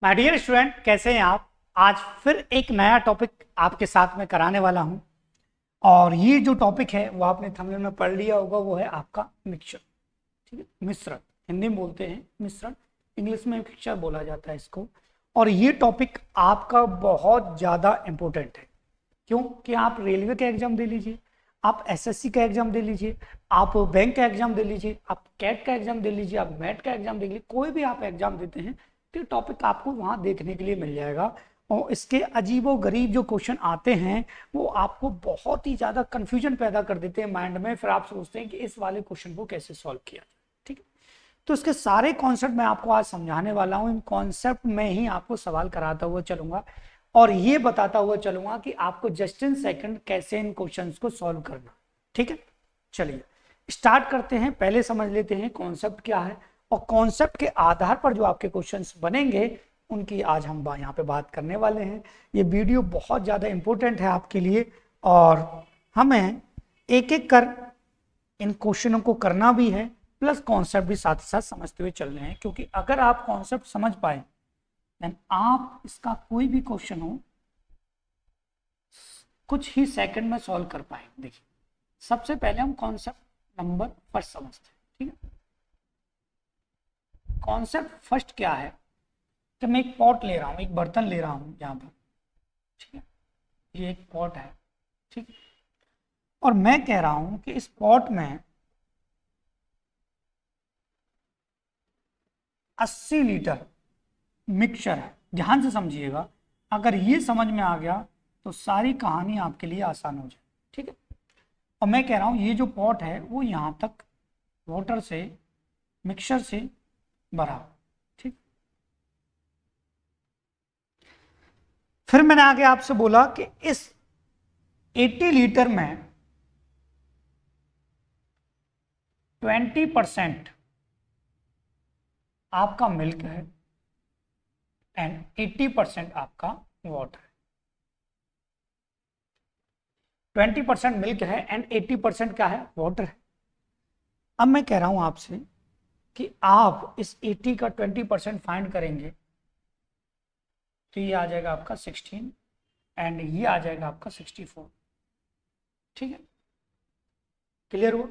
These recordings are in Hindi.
माय डियर स्टूडेंट, कैसे हैं आप। आज फिर एक नया टॉपिक आपके साथ में कराने वाला हूं और ये जो टॉपिक है वो आपने थंबनेल में पढ़ लिया होगा, वो है आपका मिक्सचर। ठीक है, मिश्रण हिंदी में बोलते हैं, मिश्रण इंग्लिश में मिक्सचर बोला जाता है इसको। और ये टॉपिक आपका बहुत ज़्यादा इम्पोर्टेंट है। क्यों कि आप रेलवे का एग्जाम दे लीजिए, आप एसएससी का एग्जाम दे लीजिए, आप बैंक का एग्जाम दे लीजिए, आप कैट का एग्जाम दे लीजिए, आप मैट का एग्जाम दे लीजिए, कोई भी आप एग्जाम देते हैं तो टॉपिक आपको वहां देखने के लिए मिल जाएगा। और इसके अजीबो गरीब जो क्वेश्चन आते हैं वो आपको बहुत ही ज़्यादा कन्फ्यूजन पैदा कर देते हैं माइंड में। फिर आप सोचते हैं कि इस वाले क्वेश्चन को कैसे सॉल्व किया जाए। ठीक है, तो इसके सारे कॉन्सेप्ट मैं आपको आज समझाने वाला हूं। इन कॉन्सेप्ट में ही आपको सवाल कराता हुआ चलूंगा और ये बताता हुआ चलूंगा कि आपको जस्ट इन सेकंड कैसे इन क्वेश्चंस को सॉल्व करना। ठीक है, चलिए स्टार्ट करते हैं। पहले समझ लेते हैं कॉन्सेप्ट क्या है और कॉन्सेप्ट के आधार पर जो आपके क्वेश्चंस बनेंगे उनकी आज हम यहाँ पे बात करने वाले हैं। ये वीडियो बहुत ज़्यादा इंपॉर्टेंट है आपके लिए और हमें एक एक कर इन क्वेश्चनों को करना भी है, प्लस कॉन्सेप्ट भी साथ ही साथ समझते हुए चल रहे हैं। क्योंकि अगर आप कॉन्सेप्ट समझ पाए देन आप इसका कोई भी क्वेश्चन हो कुछ ही सेकंड में सॉल्व कर पाएंगे। देखिए, सबसे पहले हम कॉन्सेप्ट नंबर फर्स्ट समझते हैं। ठीक है, कॉन्सेप्ट फर्स्ट क्या है कि मैं एक पॉट ले रहा हूं, एक बर्तन ले रहा हूं यहां पर। ठीक है, ये एक पॉट है। ठीक, और मैं कह रहा हूं कि इस पॉट में 80 लीटर मिक्सचर है। ध्यान से समझिएगा, अगर ये समझ में आ गया तो सारी कहानी आपके लिए आसान हो जाए। ठीक है, और मैं कह रहा हूं ये जो पॉट है वो यहां तक वाटर से, मिक्सचर से भरा। ठीक, फिर मैंने आगे आपसे बोला कि इस 80 लीटर में 20% आपका मिल्क है एंड 80% आपका वाटर है। 20% मिल्क है एंड 80% क्या है, वाटर है। अब मैं कह रहा हूं आपसे कि आप इस 80 का 20% फाइंड करेंगे तो ये आ जाएगा आपका 16 एंड ये आ जाएगा आपका 64। ठीक है, क्लियर हुआ।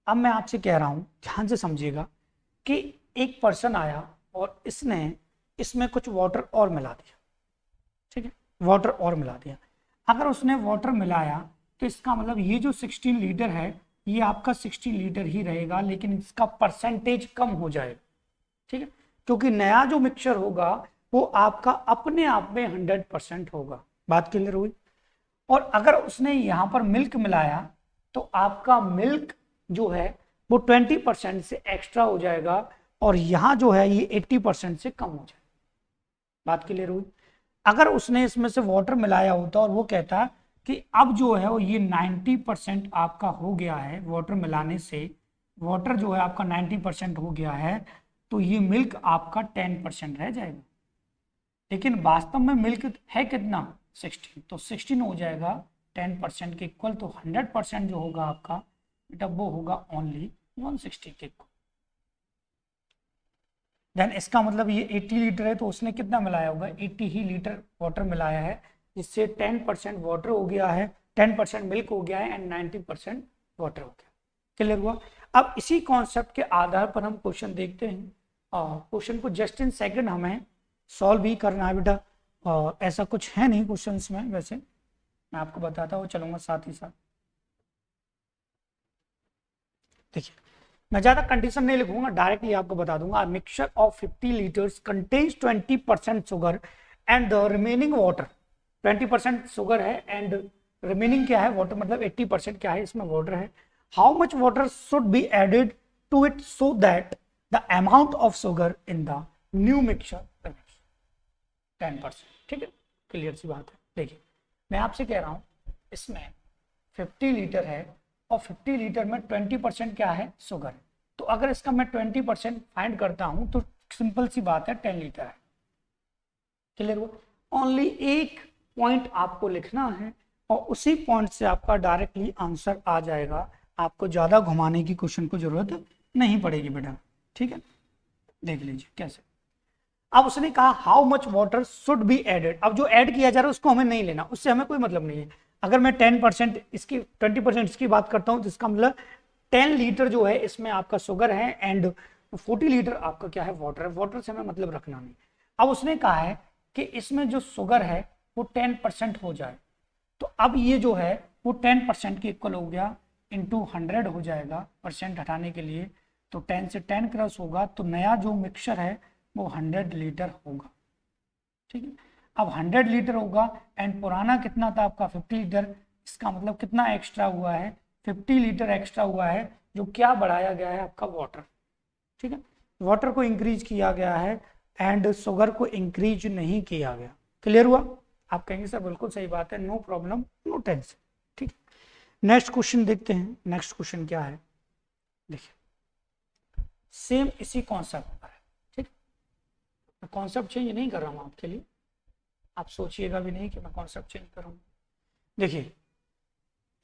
अब मैं आपसे कह रहा हूं, ध्यान से समझिएगा कि एक पर्सन आया और इसने इसमें कुछ वाटर और मिला दिया। ठीक है, वाटर और मिला दिया। अगर उसने वाटर मिलाया तो इसका मतलब ये जो 16 लीटर है ये आपका 16 लीटर ही रहेगा, लेकिन इसका परसेंटेज कम हो जाएगा। ठीक है, क्योंकि नया जो मिक्सचर होगा वो आपका अपने आप में 100% होगा। बात क्लियर हुई। और अगर उसने यहां पर मिल्क मिलाया तो आपका मिल्क जो है वो 20% से एक्स्ट्रा हो जाएगा और यहां जो है ये 80% से कम हो जाएगा। बात क्लियर हुई। अगर उसने इसमें से वाटर मिलाया होता और वो कहता कि अब जो है वो ये 90% आपका हो गया है वाटर मिलाने से, वाटर जो है आपका 90% हो गया है, तो ये मिल्क आपका 10% रह जाएगा। लेकिन वास्तव में मिल्क है कितना, 16, तो 16 हो जाएगा 10% के इक्वल, तो 100% जो होगा आपका बेटा वो होगा ओनली 160 के इक्वल। देन इसका मतलब ये 80 लीटर है तो उसने कितना मिलाया होगा, 80 ही लीटर वाटर मिलाया है, जिससे 10% वाटर हो गया है, 10% मिल्क हो गया है एंड 90% वाटर हो गया। क्लियर हुआ। अब इसी कॉन्सेप्ट के आधार पर हम क्वेश्चन देखते हैं और क्वेश्चन को जस्ट इन सेकंड हमें सॉल्व भी करना है बेटा। और ऐसा कुछ है नहीं क्वेश्चंस में, वैसे मैं आपको बताता हुआ चलूंगा साथ ही साथ। देखिए, मैं ज्यादा कंडीशन नहीं लिखूंगा, डायरेक्टली आपको बता दूंगा। Mixture of 50 litres contains 20% sugar and the remaining water. 20% sugar है एंड रिमेनिंग क्या है, वाटर, मतलब 80% क्या है, इसमें वाटर है। How much water should be added to it so that the amount of sugar in the new mixture 10%। ठीक है, क्लियर सी बात है। देखिए, मैं आपसे कह रहा हूं इसमें 50 लीटर है और 50 लीटर में 20% क्या है, शुगर है। तो अगर इसका मैं 20% फाइंड करता हूं तो सिंपल सी बात है 10 लीटर है। क्लियर हुआ। ओनली एक पॉइंट आपको लिखना है और उसी पॉइंट से आपका डायरेक्टली आंसर आ जाएगा। आपको ज्यादा घुमाने की क्वेश्चन को जरूरत नहीं पड़ेगी बेटा। ठीक है, देख लीजिए कैसे। अब उसने कहा how much water should be added. अब जो ऐड किया जा रहा है उसको हमें नहीं लेना, उससे हमें कोई मतलब नहीं है। अगर मैं 10% इसकी 20% इसकी बात करता हूं तो इसका मतलब 10 लीटर जो है इसमें आपका शुगर है एंड 40 लीटर आपका क्या है, वाटर है। वाटर से हमें मतलब रखना नहीं। अब उसने कहा है कि इसमें जो शुगर है वो 10% हो जाए, तो अब ये जो है वो 10% के इक्वल हो गया, इंटू 100 हो जाएगा परसेंट हटाने के लिए, तो 10 से 10 क्रॉस होगा, तो नया जो मिक्सचर है वो 100 लीटर होगा। ठीक है, अब 100 लीटर होगा एंड पुराना कितना था आपका 50 लीटर, इसका मतलब कितना एक्स्ट्रा हुआ है, 50 लीटर एक्स्ट्रा हुआ है, जो क्या बढ़ाया गया है आपका वाटर। ठीक है, वाटर को इंक्रीज किया गया है एंड शुगर को इंक्रीज नहीं किया गया। क्लियर हुआ? आप कहेंगे सर बिल्कुल सही बात है, नो प्रॉब्लम नो टेंशन। ठीक, नेक्स्ट क्वेश्चन देखते हैं। नेक्स्ट क्वेश्चन क्या है, देखिए सेम इसी कॉन्सेप्ट पर है। ठीक, मैं कॉन्सेप्ट चेंज नहीं कर रहा हूं आपके लिए, आप सोचिएगा भी नहीं कि मैं कॉन्सेप्ट चेंज कर रहा हूं। देखिए,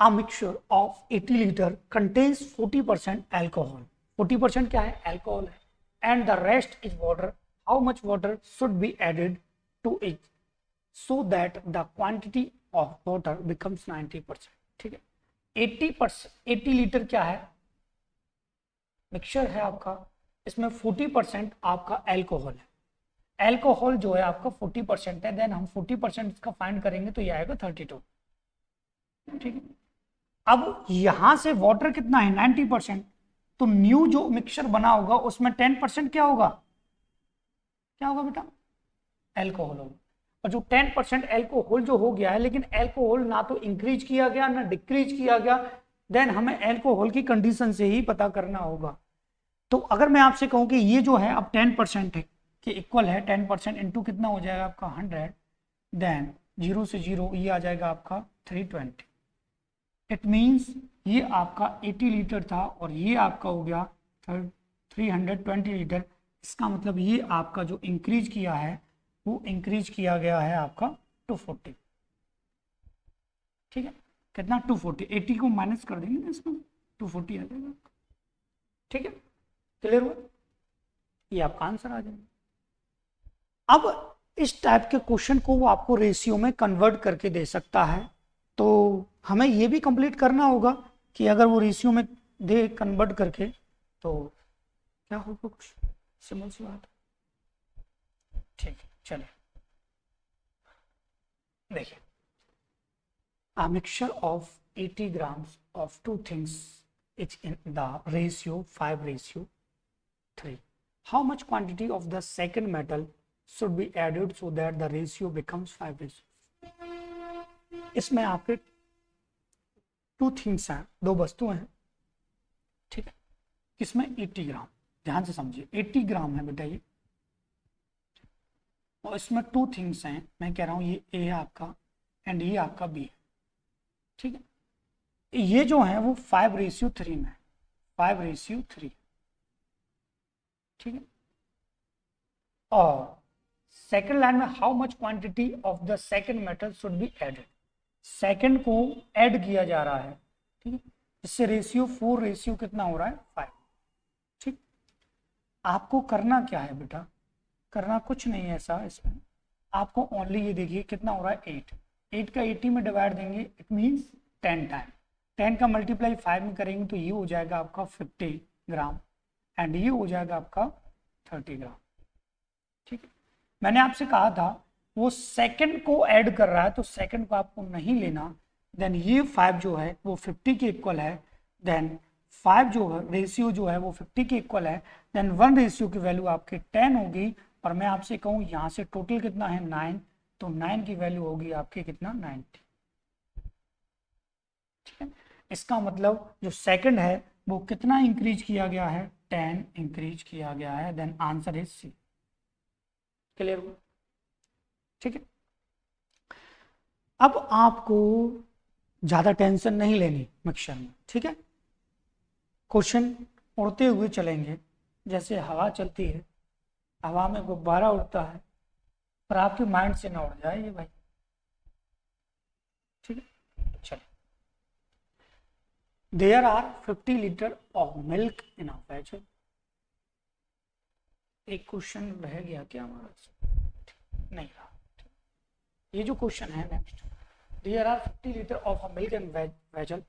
a mixture of 80 liter contains 40% alcohol। 40% क्या है, अल्कोहल है, and the rest is water। how much water should be added to it so that the quantity of water becomes 90%। ठीक है, 80 लीटर क्या है, मिक्सचर है आपका, इसमें 40% आपका अल्कोहल है। अल्कोहल जो है आपका 40% है, देन हम 40% इसका फाइंड करेंगे तो ये आएगा 32। ठीक है, अब यहां से वाटर कितना है 90%, तो न्यू जो मिक्सचर बना होगा उसमें 10% क्या होगा, क्या होगा बेटा, एल्कोहल होगा। और जो 10% एल्कोहल जो हो गया है, लेकिन एल्कोहल ना तो इंक्रीज किया गया ना डिक्रीज किया गया, देन हमें एल्कोहल की कंडीशन से ही पता करना होगा। तो अगर मैं आपसे कहूं कि ये जो है अब 10% है कि इक्वल है 10% इंटू कितना हो जाएगा आपका 100, देन 0 से 0 ये आ जाएगा आपका 320। इट मीन्स ये आपका 80 लीटर था और ये आपका हो गया 320 लीटर। इसका मतलब ये आपका जो इंक्रीज किया है वो इंक्रीज किया गया है आपका 240। ठीक है, कितना 240, 80 को माइनस कर देंगे ना इसमें 240 आ जाएगा। ठीक है, क्लियर हुआ, ये आपका आंसर आ जाएगा। अब इस टाइप के क्वेश्चन को वो आपको रेशियो में कन्वर्ट करके दे सकता है, तो हमें ये भी कंप्लीट करना होगा कि अगर वो रेशियो में दे कन्वर्ट करके तो क्या होगा, कुछ सिंपल सी बात। ठीक है, चलिए देखिए, a mixture of 80 grams of two things is in the ratio 5:3। how much quantity of the second metal should be added so that the ratio becomes 5:3। इसमें आपके टू थिंग्स हैं, दो वस्तुएं हैं। ठीक है, इसमें 80 ग्राम, ध्यान से समझिए 80 ग्राम है बेटा ये, और इसमें टू थिंग्स हैं। मैं कह रहा हूं ये ए है आपका एंड ये आपका बी है। ठीक है, ये जो है वो 5:3 में है, 5:3। ठीक है, और सेकंड लाइन में how much quantity of the second metal should be added, second को ऐड किया जा रहा है। ठीक है, इससे रेशियो 4 रेशियो कितना हो रहा है 5। ठीक, आपको करना क्या है बेटा, करना कुछ नहीं है ऐसा इसमें, आपको ओनली ये देखिए कितना हो रहा है 8, 8 का 80 में डिवाइड देंगे, इट मीन्स 10 टाइम, 10 का मल्टीप्लाई 5 में करेंगे तो ये हो जाएगा आपका 50 ग्राम एंड ये हो जाएगा आपका 30 ग्राम। ठीक है, मैंने आपसे कहा था वो सेकंड को ऐड कर रहा है तो सेकंड को आपको नहीं लेना, देन ये 5 जो है वो 50 के इक्वल है, देन 5 जो है रेशियो जो है वो 50 के इक्वल है, देन 1 रेशियो की वैल्यू आपकी 10 होगी। और मैं आपसे कहूँ यहाँ से टोटल कितना है 9, तो 9 की वैल्यू होगी आपकी कितना 90। ठीक है, इसका मतलब जो सेकंड है वो कितना इंक्रीज किया गया है 10 इंक्रीज किया गया है, then answer is C. Clear हुआ? ठीक है, अब आपको ज्यादा टेंशन नहीं लेनी मिक्सचर में। ठीक है, क्वेश्चन उड़ते हुए चलेंगे, जैसे हवा चलती है, हवा में गुब्बारा उड़ता है, पर आपके माइंड से ना उड़ जाए ये भाई। ठीक है, चलिए, there are 50 litre of milk in a vessel. एक क्वेश्चन रह गया क्या हमारा? नहीं रहा। ये जो क्वेश्चन है next, there are 50 litre of milk and vessel,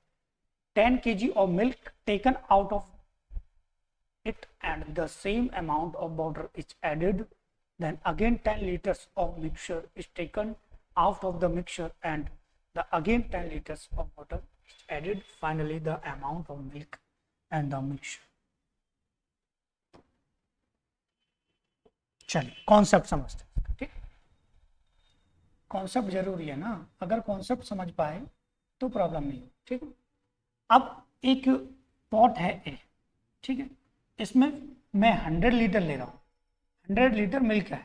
10 kg of milk taken out of it and the same amount of water is added, then again 10 liters of mixture is taken out of the mixture and the again 10 liters of water is added, finally the amount of milk and the mixture. चलिए कॉन्सेप्ट समझते हैं, ठीक। कॉन्सेप्ट जरूरी है ना, अगर कॉन्सेप्ट समझ पाए तो प्रॉब्लम नहीं हो, ठीक है। अब एक पॉट है ए, ठीक है, इसमें मैं 100 लीटर ले रहा हूँ, 100 लीटर मिल्क है,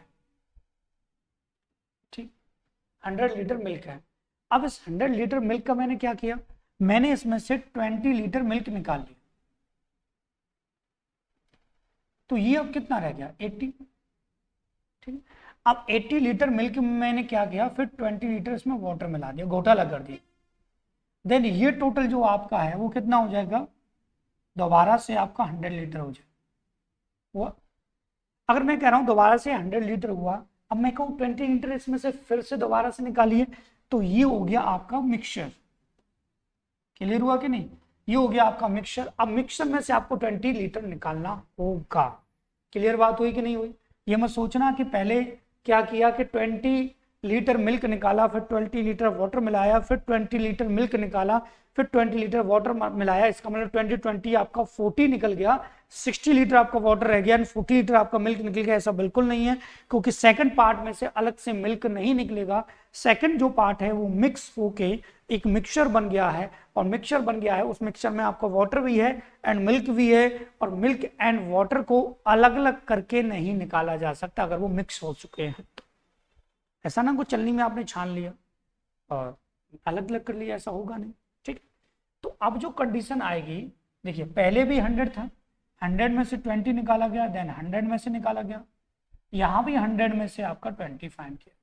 ठीक, 100 लीटर मिल्क है। अब इस 100 लीटर मिल्क का मैंने क्या किया, मैंने इसमें से 20 लीटर मिल्क निकाल लिया, तो ये अब कितना रह गया 80, ठीक। अब 80 लीटर मिल्क में मैंने क्या किया, फिर 20 लीटर इसमें वाटर मिला दिया, घोटाला कर दिया, देन ये टोटल जो आपका है वो कितना हो जाएगा, दोबारा से आपका 100 लीटर हो जाए वो। अगर मैं कह रहा हूं दोबारा से 100 लीटर हुआ, अब मैं कहूँ 20 लीटर इसमें से फिर से दोबारा से निकालिए, तो ये हो गया आपका मिक्सचर। क्लियर हुआ कि नहीं, ये हो गया आपका मिक्सचर। अब मिक्सचर में से आपको 20 लीटर निकालना होगा। क्लियर बात हुई कि नहीं हुई? ये मत सोचना कि पहले क्या किया कि 20 लीटर मिल्क निकाला, फिर 20 लीटर वाटर मिलाया, फिर 20 लीटर मिल्क निकाला, फिर 20 लीटर वाटर मिलाया, इसका मतलब 20 आपका 40 निकल गया, 60 लीटर आपका वाटर रह गया, 40 लीटर आपका मिल्क निकल गया। ऐसा बिल्कुल नहीं है, क्योंकि सेकंड पार्ट में से अलग से मिल्क नहीं निकलेगा। सेकंड जो पार्ट है वो मिक्स होके एक मिक्सचर बन गया है, और मिक्सचर बन गया है, उस मिक्सचर में आपका वाटर भी है एंड मिल्क भी है, और मिल्क एंड वाटर को अलग अलग करके नहीं निकाला जा सकता अगर वो मिक्स हो चुके हैं। ऐसा ना कुछ चलनी में आपने छान लिया और अलग अलग कर लिया, ऐसा होगा नहीं, ठीक। तो अब जो कंडीशन आएगी, देखिए पहले भी 100 था, 100 में से 20 निकाला गया, देन 100 में से निकाला गया, यहां भी 100 में से आपका 20 फाइंड किया।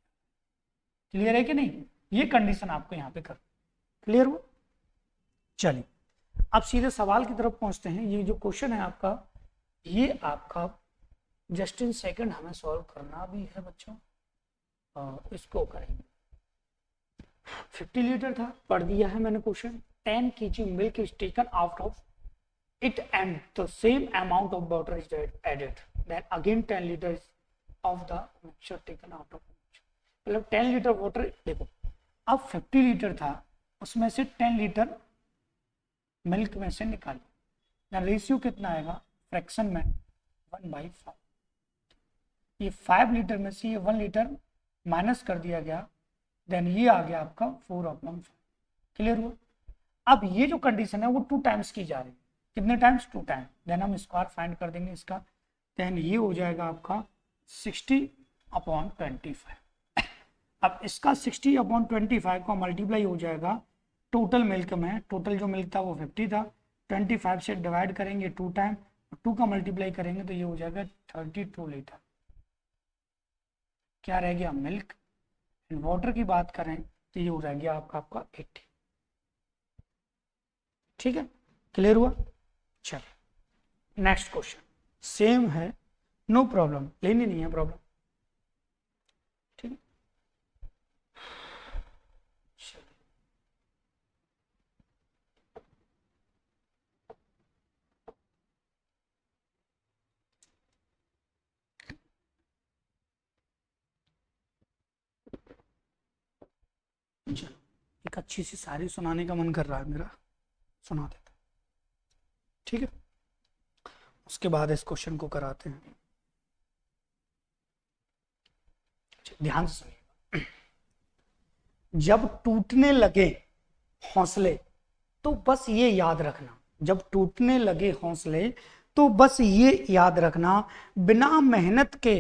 क्लियर है कि नहीं? ये कंडीशन आपको यहाँ पे कर, क्लियर हो? चलिए अब सीधे सवाल की तरफ पहुंचते हैं। ये जो क्वेश्चन है आपका, ये आपका जस्ट इन सेकंड हमें सॉल्व करना भी है बच्चों, और इसको करेंगे। 50 लीटर था, पढ़ दिया है मैंने question. 10 kg milk is taken out of it and the same amount of water is added, then again 10 liters of the mixture taken out of mixture। मतलब 10 लीटर वाटर, देखो अब 50 लीटर था, उसमें से 10 लीटर मिल्क में से निकालो, रेशियो कितना आएगा फ्रैक्शन में 1/5। ये 5 लीटर में से ये 1 लीटर माइनस कर दिया गया, देन ये आ गया आपका 4/5। क्लियर हुआ? अब ये जो कंडीशन है वो 2 टाइम्स की जा रही है, कितने टाइम्स? 2 टाइम, देन हम स्क्वायर फाइंड कर देंगे इसका, देन ये हो जाएगा आपका 60/25। अब इसका 60/25 का मल्टीप्लाई हो जाएगा टोटल मिल्क में, टोटल जो मिल्क था वो 50 था, 25 से डिवाइड करेंगे 2 टाइम, 2 का मल्टीप्लाई करेंगे तो ये हो जाएगा 32 लीटर। क्या रह गया? मिल्क। एंड वाटर की बात करें तो ये हो रह गया आपका 80। ठीक है, क्लियर हुआ? चलो नेक्स्ट क्वेश्चन सेम है, नो प्रॉब्लम, लेनी नहीं है प्रॉब्लम, ठीक है। चलो एक अच्छी सी शायरी सुनाने का मन कर रहा है मेरा, सुना देता, ठीक है। उसके बाद इस क्वेश्चन को कराते हैं, ध्यान से सुनिए। जब टूटने लगे हौसले तो बस ये याद रखना, जब टूटने लगे हौसले तो बस ये याद रखना, बिना मेहनत के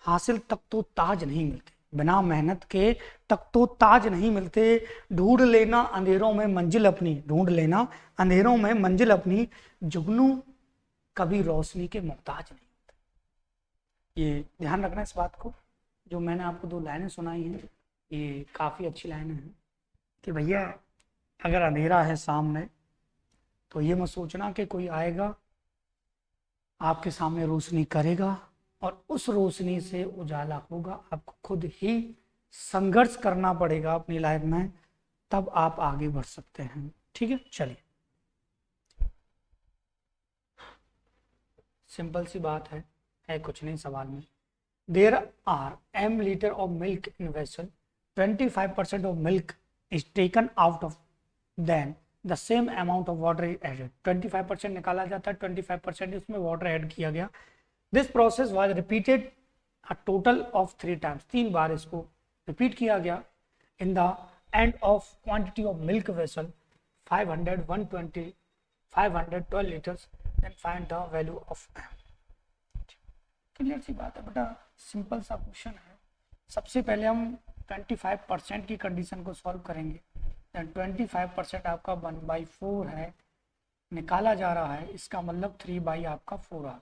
हासिल तक तो ताज नहीं मिलते, बिना मेहनत के तक तो ताज नहीं मिलते। ढूंढ लेना अंधेरों में मंजिल अपनी, ढूंढ लेना अंधेरों में मंजिल अपनी, जुगनू कभी रोशनी के मोहताज नहीं होते। ये ध्यान रखना इस बात को। जो मैंने आपको 2 लाइनें सुनाई हैं, ये काफ़ी अच्छी लाइनें हैं कि भैया अगर अंधेरा है सामने तो ये मत सोचना कि कोई आएगा आपके सामने रोशनी करेगा और उस रोशनी से उजाला होगा। आपको खुद ही संघर्ष करना पड़ेगा अपनी लाइफ में, तब आप आगे बढ़ सकते हैं। ठीक है, चलिए, सिंपल सी बात है कुछ नहीं सवाल में। There are m litre of milk in vessel, 25% of milk is taken out of, then the same amount of water is added. 25% निकाला जाता है, 25% उसमें वाटर ऐड किया गया। This process was repeated a total of 3 times, 3 बार इसको रिपीट किया गया। In the end of quantity of milk vessel 500 120 512 litres, then find the value of m। Clear सी बात है बेटा, सिंपल सा क्वेश्चन है। सबसे पहले हम 25% की कंडीशन को सॉल्व करेंगे। देन 25% आपका 1/4 है, निकाला जा रहा है, इसका मतलब 3 आपका 4 आ गया।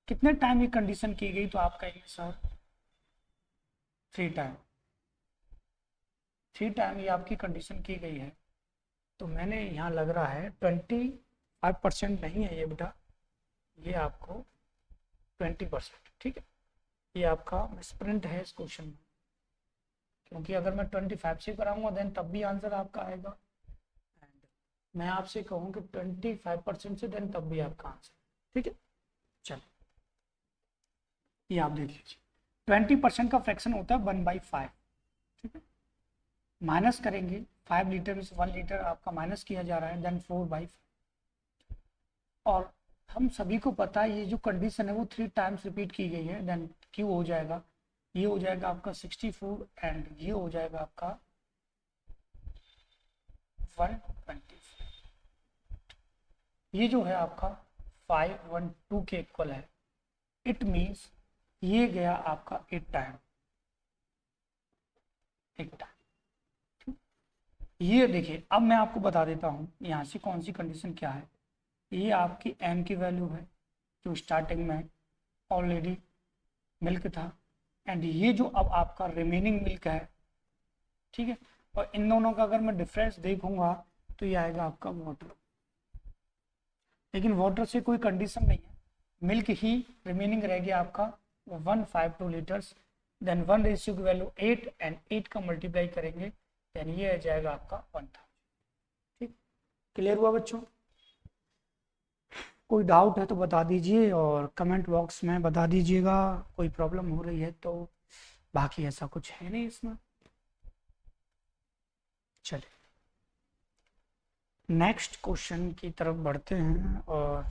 कितने टाइम ये कंडीशन की गई, तो आप कहेंगे सर 3 टाइम। 3 टाइम ये आपकी कंडीशन की गई है, तो मैंने यहाँ लग रहा है 25% नहीं है ये बेटा, ये आपको 20%, ठीक है। ये आपका मिसप्रिंट है इस क्वेश्चन में, क्योंकि अगर मैं 25 से कराऊंगा देन तब भी आंसर आपका आएगा, एंड मैं आपसे कहूँ कि 25% से देन तब भी आपका आंसर, ठीक है। चलो ये आप देख लीजिए, 20% का फ्रैक्शन होता है 1/5, ठीक है। माइनस करेंगे, 5 लीटर में से 1 लीटर आपका माइनस किया जा रहा है, देन 4/5। और हम सभी को पता है ये जो कंडीशन है वो 3 टाइम्स रिपीट की गई है, देन क्यू हो जाएगा, ये हो जाएगा आपका 64 एंड ये हो जाएगा आपका 125। ये जो है आपका 512 के इक्वल है। इट मीन्स ये गया आपका 8 टाइम, ये देखिए। अब मैं आपको बता देता हूँ यहाँ से कौन सी कंडीशन क्या है। ये आपकी m की वैल्यू है जो स्टार्टिंग में ऑलरेडी मिल्क था, एंड ये जो अब आपका रिमेनिंग मिल्क है, ठीक है। और इन दोनों का अगर मैं डिफरेंस देखूंगा तो ये आएगा आपका वाटर, लेकिन वाटर से कोई कंडीशन नहीं है, मिल्क ही रिमेनिंग रह गया आपका 152 लीटर्स, देन 1 रेशियो की वैल्यू 8 एंड 8 का मल्टीप्लाई करेंगे, देन ये आ जाएगा आपका 1000। ठीक, क्लियर हुआ बच्चों? कोई डाउट है तो बता दीजिए और कमेंट बॉक्स में बता दीजिएगा, कोई प्रॉब्लम हो रही है तो। बाकी ऐसा कुछ है नहीं इसमें। चलिए नेक्स्ट क्वेश्चन की तरफ बढ़ते हैं, और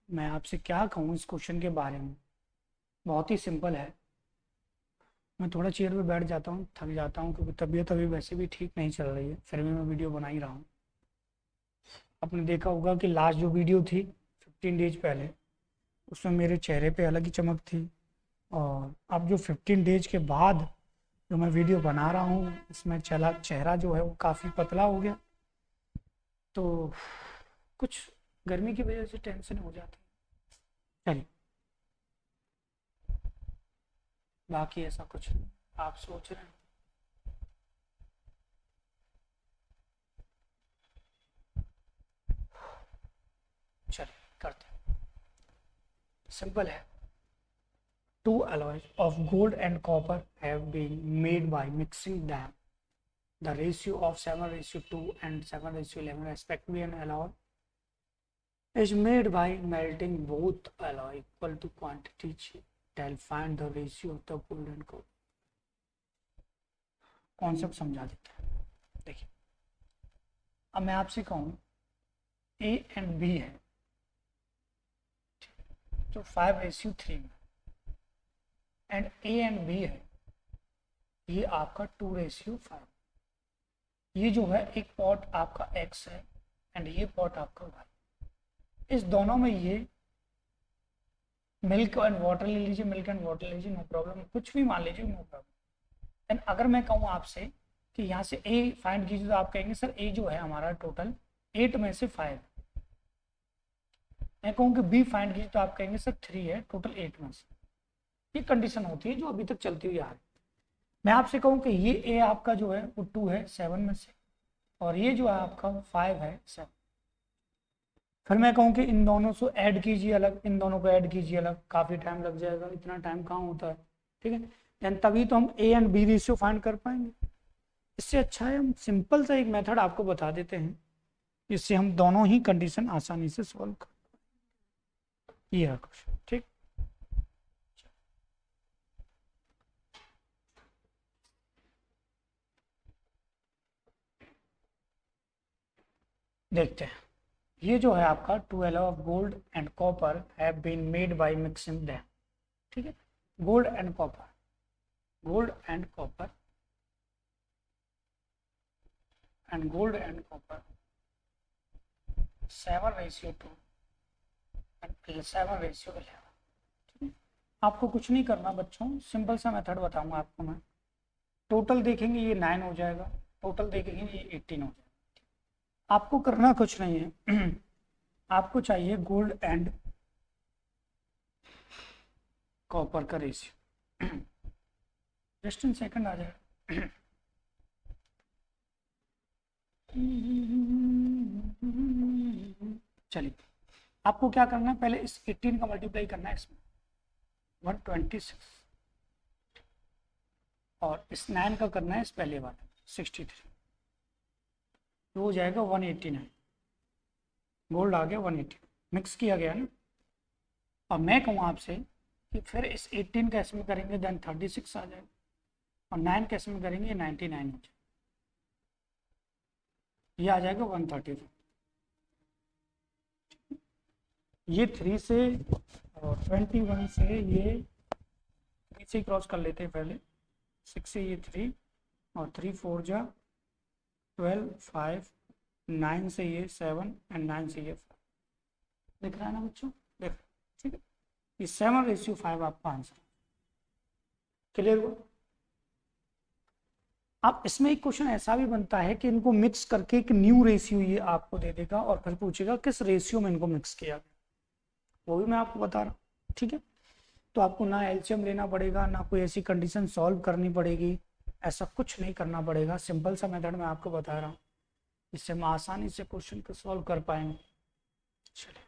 मैं आपसे क्या कहूँ इस क्वेश्चन के बारे में, बहुत ही सिंपल है। मैं थोड़ा चेयर पे बैठ जाता हूँ, थक जाता हूँ, क्योंकि तबीयत अभी वैसे भी ठीक नहीं चल रही है, फिर भी मैं वीडियो बना ही रहा हूँ। आपने देखा होगा कि लास्ट जो वीडियो थी 15 डेज पहले, उसमें मेरे चेहरे पे अलग ही चमक थी, और अब जो 15 डेज के बाद जो मैं वीडियो बना रहा हूँ इसमें चेहरा जो है वो काफ़ी पतला हो गया। तो कुछ गर्मी की वजह से टेंशन हो जाती है। चलिए बाकी ऐसा कुछ नहीं, आप सोच रहे हैं। चलिए करते हैं, सिंपल है। 2 alloys of gold and copper have been made by mixing them. The ratio of 7:2 and 7:11 respectively an alloy is made by melting both alloy equal to quantity. They'll find the ratio of the gold and copper. Concept समझा देते हैं। देखिए अब मैं आपसे कहूँ A एंड B है, जो 5:3 में, एंड A एंड B है, ये आपका 2:5। ये जो है एक पॉट आपका X है एंड ये पॉट आपका Y। इस दोनों में ये मिल्क एंड वाटर ले लीजिए, मिल्क एंड वाटर लीजिए, नो प्रॉब्लम, कुछ भी मान लीजिए, नो प्रॉब्लम। एंड अगर मैं कहूँ आपसे कि यहाँ से A फाइंड कीजिए, तो आप कहेंगे सर A जो है हमारा टोटल 8 में से 5। मैं कहूँ कि B फाइंड कीजिए, तो आप कहेंगे सर 3 है टोटल 8 में से। ये कंडीशन होती है जो अभी तक चलती हुई आ रही। मैं आपसे कहूँ कि ये A आपका जो है वो 2 है 7 में से, और ये जो है आपका 5 है 7। फिर मैं कहूँ कि इन दोनों को ऐड कीजिए अलग, इन दोनों को ऐड कीजिए अलग, काफ़ी टाइम लग जाएगा, इतना टाइम कहाँ होता है। ठीक है, देन तभी तो हम A and B ratio find कर पाएंगे। इससे अच्छा है हम सिंपल सा एक मेथड आपको बता देते हैं, जिससे हम दोनों ही कंडीशन आसानी से सॉल्व कर, ये है क्वेश्चन। ठीक, देखते हैं। ये जो है आपका 2 alloy of gold and copper have been made by mixing them. ठीक है, gold and copper, gold and copper and gold and copper 7:2 and 7:11। आपको कुछ नहीं करना बच्चों, सिंपल सा मेथड बताऊंगा आपको मैं। टोटल देखेंगे ये 9 हो जाएगा, टोटल देखेंगे ये 18 हो जाएगा। आपको करना कुछ नहीं है आपको चाहिए गोल्ड एंड कॉपर का रेशियो। जस्ट इन सेकंड आ जाएगा। चलिए, आपको क्या करना है, पहले इस 18 का मल्टीप्लाई करना है इसमें 126, और इस 9 का करना है इस पहले वाले 63, तो हो जाएगा 189। गोल्ड आ गया 180, मिक्स किया गया ना। और मैं कहूँ आपसे कि फिर इस 18 का इसमें करेंगे देन 36 आ जाएगा, और 9 का इसमें करेंगे 99 हो जाएगा, ये आ जाएगा 134। ये 3 से और 21 से ये 3 से क्रॉस कर लेते हैं पहले, 6 से ये 3 और 3 4 जा 12, 5, 9 से ये 7 एंड 9 से ये 4। दिख रहा है ना बच्चों, देख, ठीक है, ये 7:5 आपका आंसर। क्लियर हुआ? अब इसमें एक क्वेश्चन ऐसा भी बनता है कि इनको मिक्स करके एक न्यू रेशियो ये आपको दे देगा और फिर पूछेगा किस रेशियो में इनको मिक्स किया गया, वो भी मैं आपको बता रहा हूँ। ठीक है, तो आपको ना एलसीएम लेना पड़ेगा, ना कोई ऐसी कंडीशन सॉल्व करनी पड़ेगी, ऐसा कुछ नहीं करना पड़ेगा। सिंपल सा मेथड मैं आपको बता रहा हूँ, इससे हम आसानी से क्वेश्चन को सॉल्व कर पाएंगे। चलिए,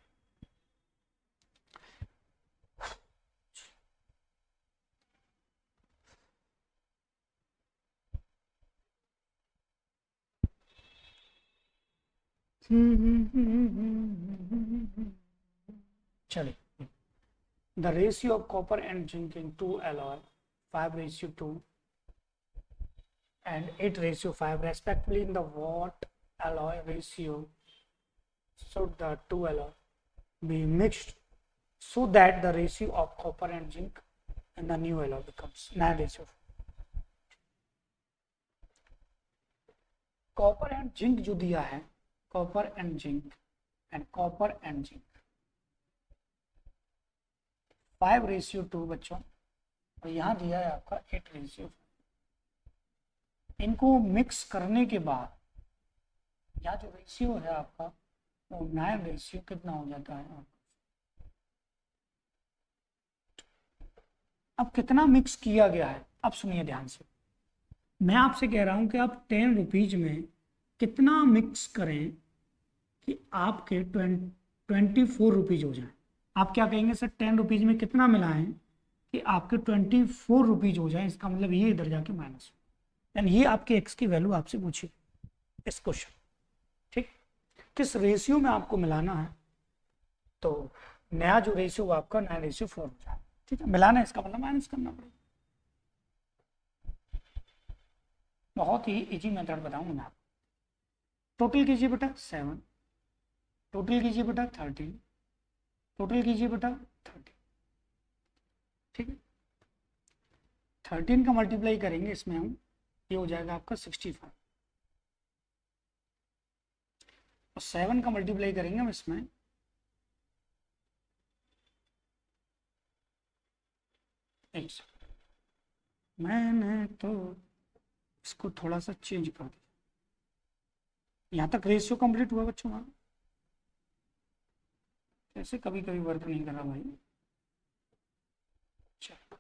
चलिए, the ratio of copper and zinc in 2 alloy 5:2 and 8:5 respectively in the watt alloy ratio should the 2 alloy be mixed so that the ratio of copper and zinc in the new alloy becomes 9:4। Copper and zinc जो दिया है, copper and zinc and copper and zinc 5:2 बच्चों, और यहाँ दिया है आपका 8:5। इनको मिक्स करने के बाद यहाँ जो रेशियो है आपका वो 9 कितना हो जाता है। अब कितना मिक्स किया गया है, अब सुनिए ध्यान से, मैं आपसे कह रहा हूं कि आप 10 रुपीज में कितना मिक्स करें कि आपके 24 रुपीज हो जाए। आप क्या कहेंगे सर, 10 रुपीज में कितना मिलाएं कि आपके 24 रुपीज हो जाए, इसका मतलब ये इधर जाके माइनस, यानी ये आपके एक्स की वैल्यू आपसे पूछी इस क्वेश्चन। ठीक, किस रेशियो में आपको मिलाना है, तो नया जो रेशियो आपका 9:4 हो जाए। ठीक है, मिलाना है इसका मतलब माइनस करना पड़ेगा। बहुत ही इजी मेथड बताऊंगा मैं आपको। टोटल कीजिए बेटा 7, टोटल कीजिए बेटा 13, टोटल कीजिए बेटा 30। ठीक है, 13 का मल्टीप्लाई करेंगे इसमें हम, ये हो जाएगा आपका 65, और 7 का मल्टीप्लाई करेंगे हम इसमें, मैंने तो इसको थोड़ा सा चेंज कर दिया। यहाँ तक रेशियो कंप्लीट हुआ बच्चों हमारा, ऐसे कभी कभी वर्क नहीं कर रहा भाई। चलो,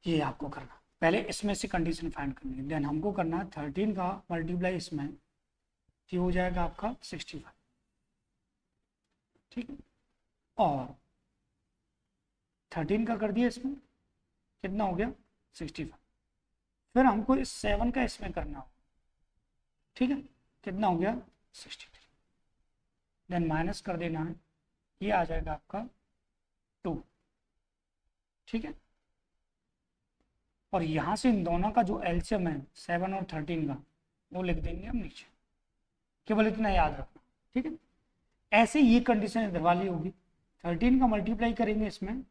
ये आपको करना, पहले इसमें से कंडीशन फाइंड करनी है, देन हमको करना है 13 का मल्टीप्लाई इसमें, ये हो जाएगा आपका 65, ठीक है, और 13 का कर दिया इसमें, कितना हो गया 65। फिर हमको इस 7 का इसमें करना होगा, ठीक है, कितना हो गया 63। देन माइनस कर देना है, ये आ जाएगा आपका 2, ठीक है। और यहाँ से इन दोनों का जो एलसीएम है 7 और 13 का, वो लिख देंगे हम नीचे, केवल इतना याद रखना, ठीक है। ऐसे ये कंडीशन इधर वाली होगी, 13 का मल्टीप्लाई करेंगे इसमें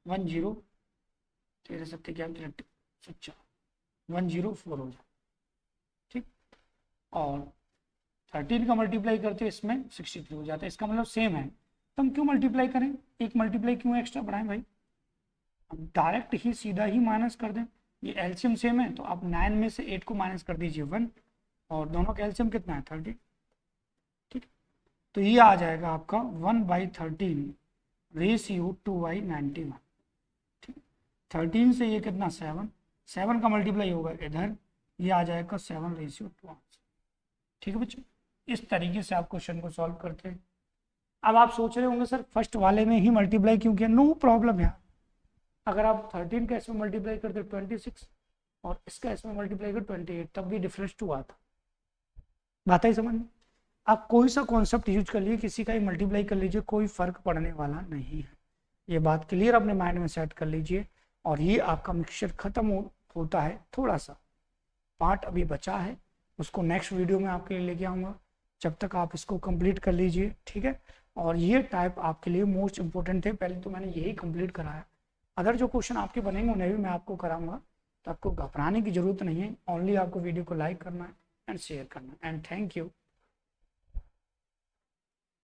10, 13 सत्ते क्या 104 हो जाए, ठीक। और 13 का मल्टीप्लाई करते इसमें 63 हो जाता है, इसका मतलब सेम है, तो हम क्यों मल्टीप्लाई करें, एक मल्टीप्लाई क्यों एक्स्ट्रा बढ़ाएं भाई, हम डायरेक्ट ही सीधा ही माइनस कर दें, ये एलसीएम सेम है तो आप 9 में से 8 को माइनस कर दीजिए 1, और दोनों का एलसीएम कितना है 30, ठीक। तो ये आ जाएगा आपका 1/13 रेशियो 2/91, ठीक। 13 से ये कितना 7 का मल्टीप्लाई होगा इधर, ये आ जाएगा 7/2, ठीक है बच्चों। इस तरीके से आप क्वेश्चन को सॉल्व करते हैं। अब आप सोच रहे होंगे सर फर्स्ट वाले में ही मल्टीप्लाई क्यों किया, नो प्रॉब्लम यार, अगर आप 13 का इसमें मल्टीप्लाई करते 26 और इसका इसमें मल्टीप्लाई कर 28, तब भी डिफरेंस 2 आता, बात है समझ में। आप कोई सा कॉन्सेप्ट यूज कर लीजिए, किसी का ही मल्टीप्लाई कर लीजिए, कोई फर्क पड़ने वाला नहीं है, ये बात क्लियर अपने माइंड में सेट कर लीजिए। और ये आपका मिक्सचर खत्म होता है, थोड़ा सा पार्ट अभी बचा है, उसको नेक्स्ट वीडियो में आपके लिए लेके आऊँगा, जब तक आप इसको कंप्लीट कर लीजिए, ठीक है। और ये टाइप आपके लिए मोस्ट इंपॉर्टेंट थे, पहले तो मैंने यही कंप्लीट कराया, अदर जो क्वेश्चन आपके बनेंगे उन्हें भी मैं आपको कराऊंगा, तो आपको घबराने की जरूरत नहीं है, ओनली आपको वीडियो को लाइक करना है एंड शेयर करना है, एंड थैंक यू।